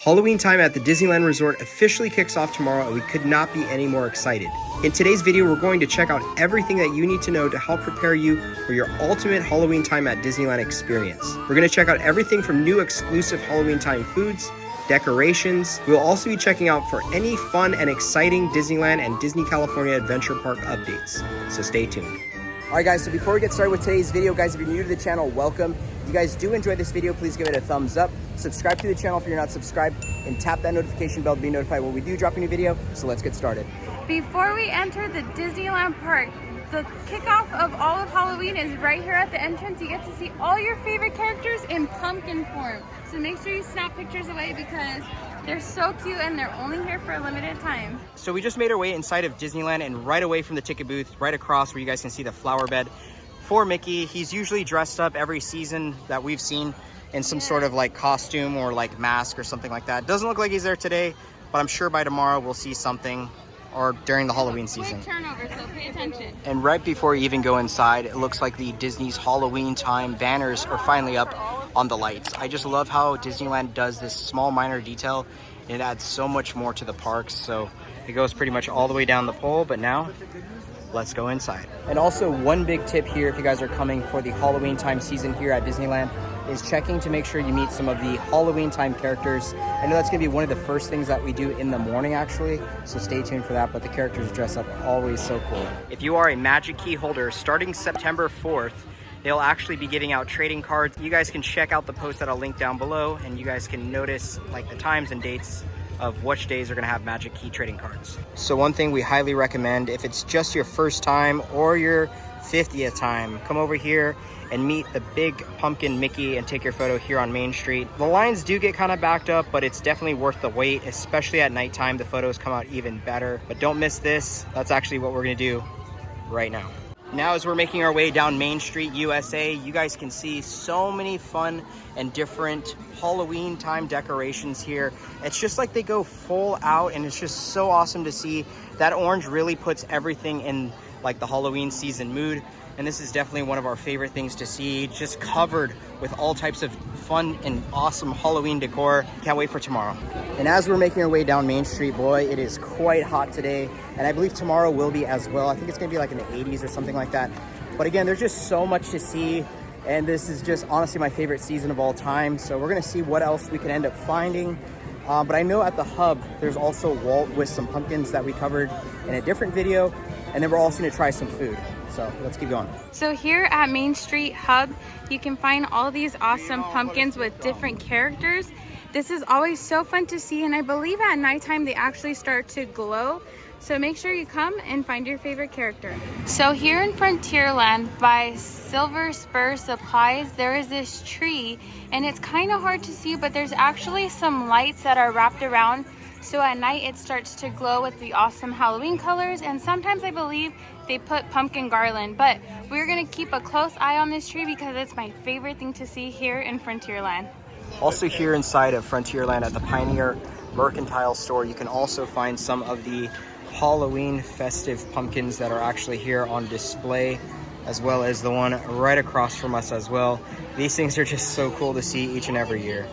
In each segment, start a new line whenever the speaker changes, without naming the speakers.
Halloween time at the Disneyland Resort officially kicks off tomorrow, and we could not be any more excited. In today's video, we're going to check out everything that you need to know to help prepare you for your ultimate Halloween time at Disneyland experience. We're going to check out everything from new exclusive Halloween time foods, decorations. We'll also be checking out for any fun and exciting Disneyland and Disney California Adventure Park updates. So stay tuned. Alright guys, so before we get started with today's video, guys, if you're new to the channel, welcome. If you guys do enjoy this video, please give it a thumbs up. Subscribe to the channel if you're not subscribed, and tap that notification bell to be notified when we do drop a new video. So let's get started.
Before we enter the Disneyland Park, the kickoff of all of Halloween is right here at the entrance. You get to see all your favorite characters in pumpkin form. So make sure you snap pictures away because they're so cute and they're only here for a limited time.
So we just made our way inside of Disneyland, and right away from the ticket booth, right across where you guys can see the flower bed for Mickey. He's usually dressed up every season that we've seen in some sort of like costume or like mask or something like that. Doesn't look like he's there today, but I'm sure by tomorrow we'll see something, or during the Halloween season.
Quick turnover, so pay attention.
And right before you even go inside, it looks like the Disney's Halloween time banners are finally up on the lights. I just love how Disneyland does this small minor detail. It adds so much more to the parks. So it goes pretty much all the way down the pole, but now let's go inside. And also one big tip here, if you guys are coming for the Halloween time season here at Disneyland, is checking to make sure you meet some of the Halloween time characters. I know that's gonna be one of the first things that we do in the morning actually, so stay tuned for that, but the characters dress up always so cool. If you are a Magic Key holder, starting September 4th, they'll actually be giving out trading cards. You guys can check out the post that I'll link down below, and you guys can notice like the times and dates of which days are gonna have Magic Key trading cards. So one thing we highly recommend, if it's just your first time or your 50th time, come over here and meet the big pumpkin Mickey and take your photo here on Main Street. The lines do get kind of backed up, but it's definitely worth the wait, especially at nighttime. The photos come out even better. But don't miss this. That's actually what we're gonna do right now. Now as we're making our way down Main Street, USA, you guys can see so many fun and different Halloween time decorations here. It's just like they go full out, and it's just so awesome to see. That orange really puts everything in like the Halloween season mood. And this is definitely one of our favorite things to see, just covered with all types of fun and awesome Halloween decor. Can't wait for tomorrow. And as we're making our way down Main Street, boy, it is quite hot today. And I believe tomorrow will be as well. I think it's gonna be like in the 80s or something like that. But again, there's just so much to see. And this is just honestly my favorite season of all time. So we're gonna see what else we can end up finding. But I know at the hub, there's also Walt with some pumpkins that we covered in a different video. And then we're also gonna try some food. So let's keep going.
So here at Main Street Hub, you can find all these awesome pumpkins with different characters. This is always so fun to see, and I believe at nighttime they actually start to glow. So make sure you come and find your favorite character. So here in Frontierland by Silver Spur Supplies, there is this tree, and it's kind of hard to see, but there's actually some lights that are wrapped around. So at night it starts to glow with the awesome Halloween colors, and sometimes I believe they put pumpkin garland, but we're gonna keep a close eye on this tree because it's my favorite thing to see here in Frontierland.
Also here inside of Frontierland at the Pioneer Mercantile Store, you can also find some of the Halloween festive pumpkins that are actually here on display, as well as the one right across from us as well. These things are just so cool to see each and every year.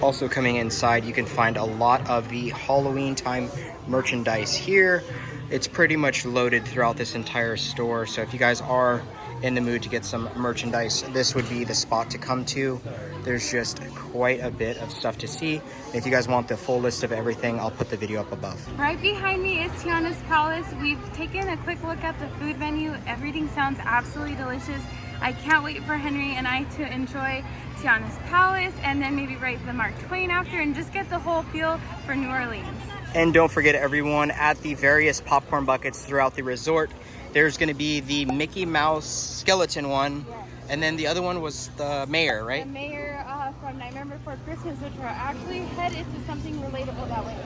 Also coming inside, you can find a lot of the Halloween time merchandise here. It's pretty much loaded throughout this entire store. So if you guys are in the mood to get some merchandise, this would be the spot to come to. There's just quite a bit of stuff to see. If you guys want the full list of everything, I'll put the video up above.
Right behind me is Tiana's Palace. We've taken a quick look at the food menu. Everything sounds absolutely delicious. I can't wait for Henry and I to enjoy Tiana's Palace and then maybe write the Mark Twain after and just get the whole feel for New Orleans.
And don't forget everyone, at the various popcorn buckets throughout the resort, there's gonna be the Mickey Mouse skeleton one, and then the other one was the mayor, right?
The mayor from Nightmare Before Christmas, which will actually head into something relatable that way.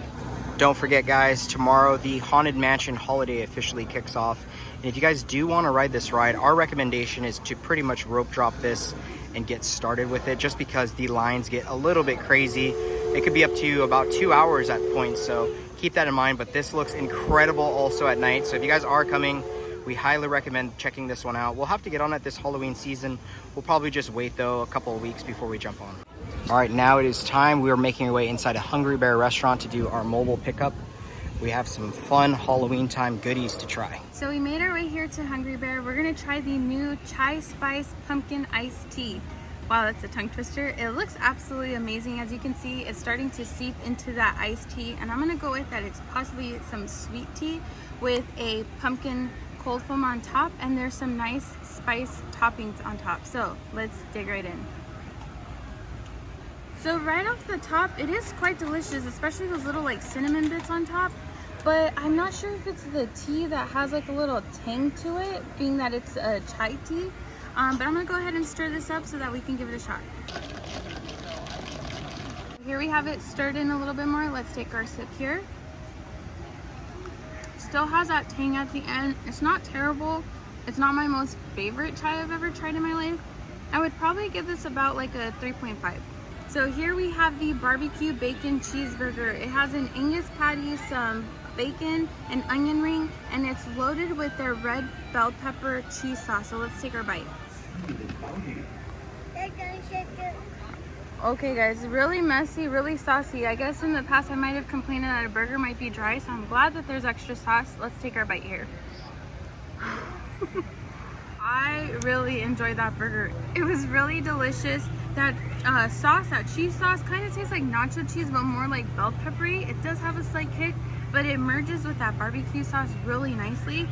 Don't forget guys, tomorrow the Haunted Mansion holiday officially kicks off. And if you guys do wanna ride this ride, our recommendation is to pretty much rope drop this and get started with it, just because the lines get a little bit crazy. It could be up to about 2 hours at points, so keep that in mind. But this looks incredible also at night. So if you guys are coming, we highly recommend checking this one out. We'll have to get on it this Halloween season. We'll probably just wait though a couple of weeks before we jump on. All right, now it is time. We are making our way inside a Hungry Bear restaurant to do our mobile pickup. We have some fun Halloween time goodies to try.
So we made our way here to Hungry Bear. We're gonna try the new chai spice pumpkin iced tea. Wow, that's a tongue twister. It looks absolutely amazing. As you can see, it's starting to seep into that iced tea, and I'm gonna go with that. It's possibly some sweet tea with a pumpkin cold foam on top, and there's some nice spice toppings on top. So let's dig right in. So right off the top, it is quite delicious, especially those little like cinnamon bits on top. But I'm not sure if it's the tea that has like a little tang to it, being that it's a chai tea. But I'm gonna go ahead and stir this up so that we can give it a shot. Here we have it stirred in a little bit more. Let's take our sip here. Still has that tang at the end. It's not terrible. It's not my most favorite chai I've ever tried in my life. I would probably give this about like a 3.5. So here we have the barbecue bacon cheeseburger. It has an Angus patty, some bacon, an onion ring, and it's loaded with their red bell pepper cheese sauce. So let's take our bite. Okay guys, really messy, really saucy. I guess in the past I might have complained that a burger might be dry, so I'm glad that there's extra sauce. Let's take our bite here. I really enjoyed that burger. It was really delicious. That sauce, that cheese sauce, kind of tastes like nacho cheese, but more like bell peppery. It does have a slight kick, but it merges with that barbecue sauce really nicely.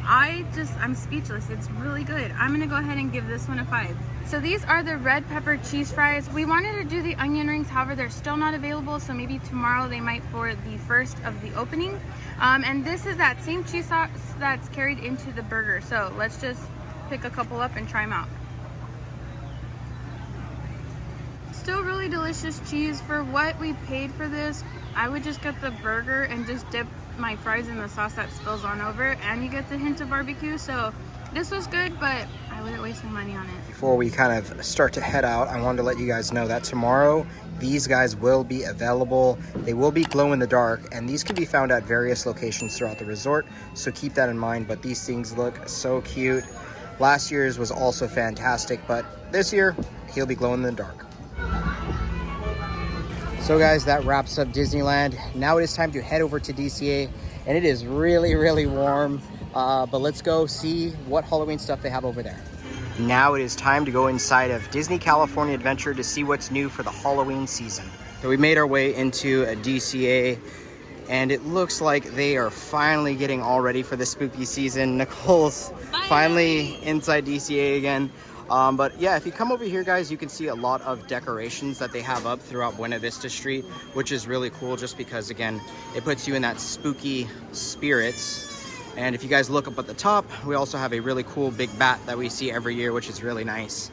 I'm speechless. It's really good. I'm gonna go ahead and give this one a 5. So these are the red pepper cheese fries. We wanted to do the onion rings, however, they're still not available, so maybe tomorrow they might for the first of the opening. And this is that same cheese sauce that's carried into the burger. So let's just pick a couple up and try them out. Still really delicious cheese. For what we paid for this, I would just get the burger and just dip my fries in the sauce that spills on over, and you get the hint of barbecue. So this was good, but I wouldn't waste my money on it.
Before we kind of start to head out, I wanted to let you guys know that tomorrow these guys will be available. They will be glow in the dark, and these can be found at various locations throughout the resort, so keep that in mind. But these things look so cute. Last year's was also fantastic, but this year he'll be glow in the dark. So guys, that wraps up Disneyland. Now it is time to head over to DCA, and it is really, really warm. But let's go see what Halloween stuff they have over there. Now it is time to go inside of Disney California Adventure to see what's new for the Halloween season. So we made our way into a DCA, and it looks like they are finally getting all ready for the spooky season. Nicole's finally inside DCA again. But yeah, if you come over here, guys, you can see a lot of decorations that they have up throughout Buena Vista Street, which is really cool just because, again, it puts you in that spooky spirits. And if you guys look up at the top, we also have a really cool big bat that we see every year, which is really nice.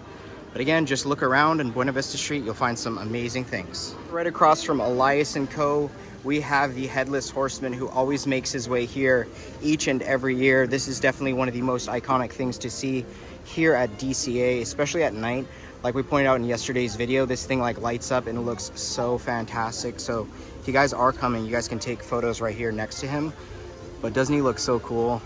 But again, just look around in Buena Vista Street, you'll find some amazing things. Right across from Elias & Co., we have the Headless Horseman, who always makes his way here each and every year. This is definitely one of the most iconic things to see here at DCA, especially at night. Like we pointed out in yesterday's video, this thing like lights up and it looks so fantastic. So if you guys are coming, you guys can take photos right here next to him. But doesn't he look so cool?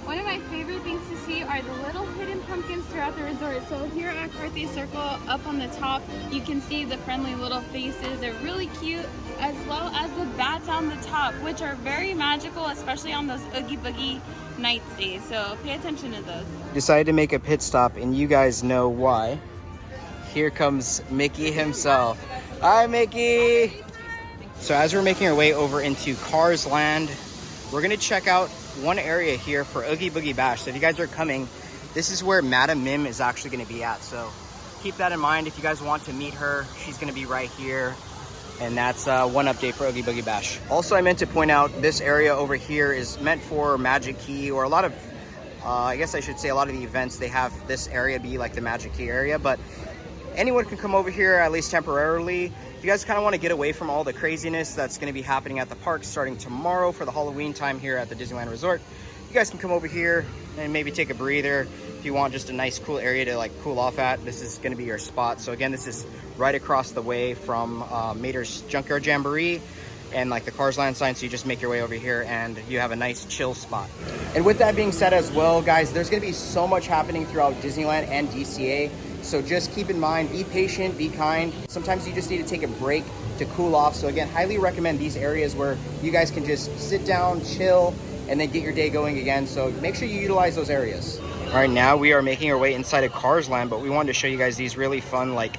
One of my favorite things to see are the little hidden pumpkins throughout the resort. So here at Carthay Circle, up on the top, you can see the friendly little faces. They're really cute, as well as the bats on the top, which are very magical, especially on those Oogie Boogie night stays. So pay attention to those.
Decided to make a pit stop, and you guys know why. Here comes Mickey himself. Hi, Mickey! So as we're making our way over into Cars Land, we're gonna check out one area here for Oogie Boogie Bash. So if you guys are coming, this is where Madam Mim is actually gonna be at. So keep that in mind. If you guys want to meet her, she's gonna be right here. And that's one update for Oogie Boogie Bash. Also, I meant to point out this area over here is meant for Magic Key, or a lot of, I guess I should say a lot of the events, they have this area be like the Magic Key area, but anyone can come over here, at least temporarily. If you guys kind of want to get away from all the craziness that's going to be happening at the park starting tomorrow for the Halloween time here at the Disneyland Resort, you guys can come over here and maybe take a breather. If you want just a nice cool area to like cool off at, this is going to be your spot. So again, this is right across the way from Mater's Junkyard Jamboree and like the Cars Land sign. So you just make your way over here and you have a nice chill spot. And with that being said as well, guys, there's going to be so much happening throughout Disneyland and DCA. So just keep in mind, be patient, be kind. Sometimes you just need to take a break to cool off. So again, highly recommend these areas where you guys can just sit down, chill, and then get your day going again. So make sure you utilize those areas. All right, now we are making our way inside of Cars Land, but we wanted to show you guys these really fun, like,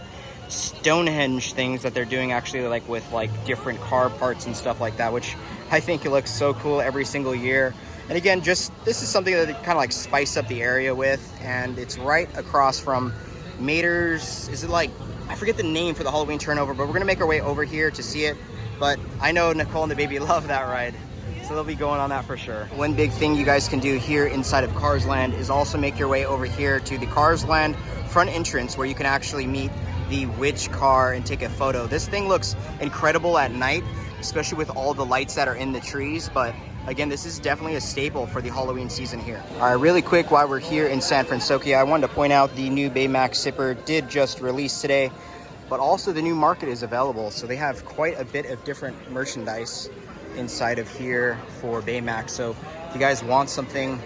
Stonehenge things that they're doing actually, like with like different car parts and stuff like that, which I think it looks so cool every single year. And again, just this is something that they kind of like spice up the area with, and it's right across from Mater's. Is it like, I forget the name for the Halloween turnover, but we're gonna make our way over here to see it. But I know Nicole and the baby love that ride, so they'll be going on that for sure. One big thing you guys can do here inside of Cars Land is also make your way over here to the Cars Land front entrance, where you can actually meet the witch car and take a photo. This thing looks incredible at night, especially with all the lights that are in the trees. But again, this is definitely a staple for the Halloween season here. All right, really quick, while we're here in San Francisco, I wanted to point out the new Baymax Zipper did just release today, but also the new market is available. So they have quite a bit of different merchandise inside of here for Baymax. So if you guys want something,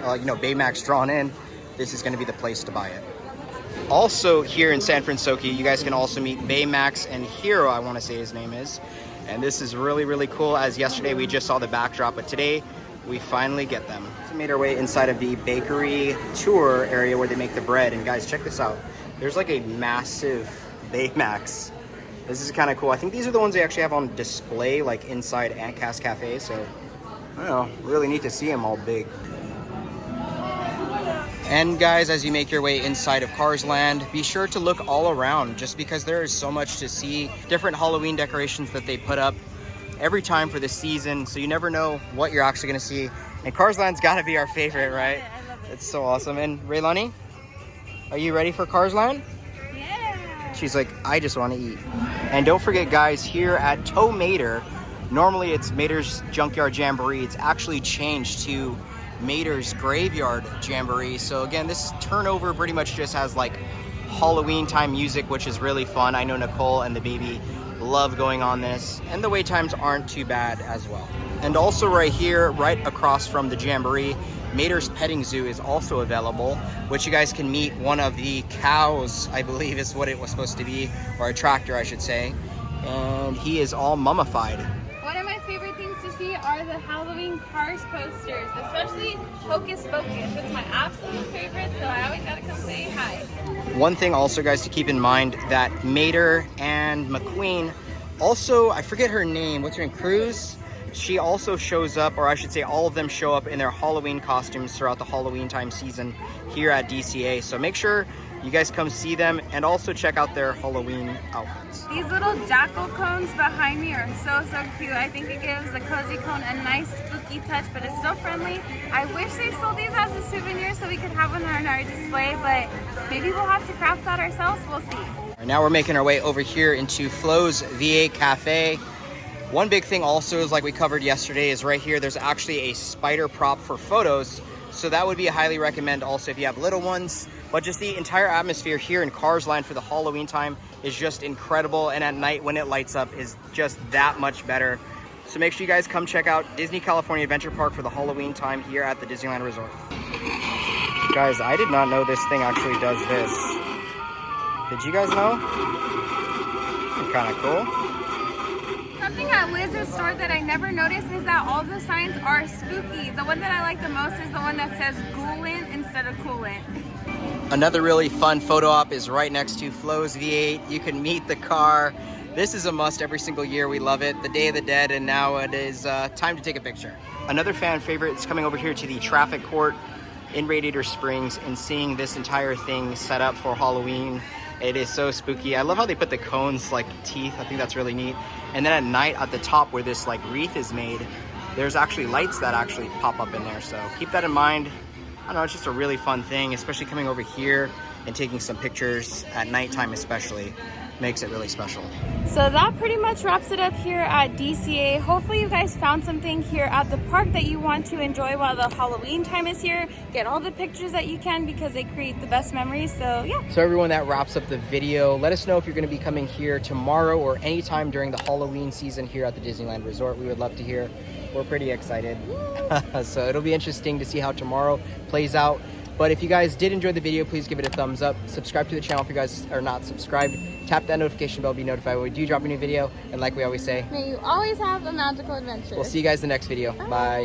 Baymax drawn in, this is gonna be the place to buy it. Also here in San Francisco, you guys can also meet Baymax and Hero, I want to say his name is. And this is really, really cool. As yesterday we just saw the backdrop, but today we finally get them. So we made our way inside of the bakery tour area where they make the bread. And guys, check this out. There's like a massive Baymax. This is kind of cool. I think these are the ones they actually have on display, like inside Antcast Cafe. So I don't know, really neat to see them all big. And guys, as you make your way inside of Cars Land, be sure to look all around, just because there is so much to see. Different Halloween decorations that they put up every time for the season, so you never know what you're actually gonna see. And Cars Land's gotta be our favorite, right? It's so awesome. And Raylani, are you ready for Cars Land?
Yeah.
She's like, I just wanna eat. And don't forget guys, here at Tow Mater, normally it's Mater's Junkyard Jamboree. It's actually changed to Mater's Graveyard Jamboree. So again, this turnover pretty much just has like Halloween time music, which is really fun. I know Nicole and the baby love going on this, and the wait times aren't too bad as well. And also right here, right across from the Jamboree, Mater's Petting Zoo is also available, which you guys can meet one of the cows, I believe is what it was supposed to be, or a tractor I should say, and he is all mummified.
One of my favorite things to see are the Halloween Cars posters, especially Hocus Pocus. It's my absolute favorite, so I always gotta come say hi.
One thing also guys to keep in mind, that Mater and McQueen also, I forget her name, what's her name, Cruz? She also shows up, or I should say all of them show up in their Halloween costumes throughout the Halloween time season here at DCA. So make sure you guys come see them and also check out their Halloween outfits.
These little jackal cones behind me are so cute. I think it gives the cozy cone a nice spooky touch, but it's still friendly. I wish they sold these as a souvenir so we could have one on our display, but maybe we'll have to craft that ourselves. We'll see.
Right, now we're making our way over here into Flo's V8 Cafe. One big thing also is, like we covered yesterday, is right here there's actually a spider prop for photos. So that would be a highly recommend also if you have little ones. But just the entire atmosphere here in Cars Land for the Halloween time is just incredible. And at night when it lights up is just that much better. So make sure you guys come check out Disney California Adventure Park for the Halloween time here at the Disneyland Resort. Guys, I did not know this thing actually does this. Did you guys know? Kind of cool.
Something at Liz's store that I never noticed is that all the signs are spooky. The one that I like the most is the one that says Ghoulant instead of Coolant.
Another really fun photo op is right next to Flo's V8. You can meet the car. This is a must every single year. We love it. The Day of the Dead, and now it is time to take a picture. Another fan favorite is coming over here to the traffic court in Radiator Springs and seeing this entire thing set up for Halloween. It is so spooky. I love how they put the cones like teeth. I think that's really neat. And then at night at the top where this like wreath is made, there's actually lights that actually pop up in there. So keep that in mind. I don't know, it's just a really fun thing, especially coming over here and taking some pictures at nighttime especially. Makes it really special.
So that pretty much wraps it up here at DCA. Hopefully you guys found something here at the park that you want to enjoy while the Halloween time is here. Get all the pictures that you can because they create the best memories. So yeah. So
everyone, that wraps up the video. Let us know if you're going to be coming here tomorrow or anytime during the Halloween season here at the Disneyland Resort. We would love to hear. We're pretty excited. So it'll be interesting to see how tomorrow plays out. But if you guys did enjoy the video, please give it a thumbs up. Subscribe to the channel if you guys are not subscribed. Tap that notification bell to be notified when we do drop a new video. And like we always say,
May you always have a magical adventure.
we'll see you guys in the next video. Bye.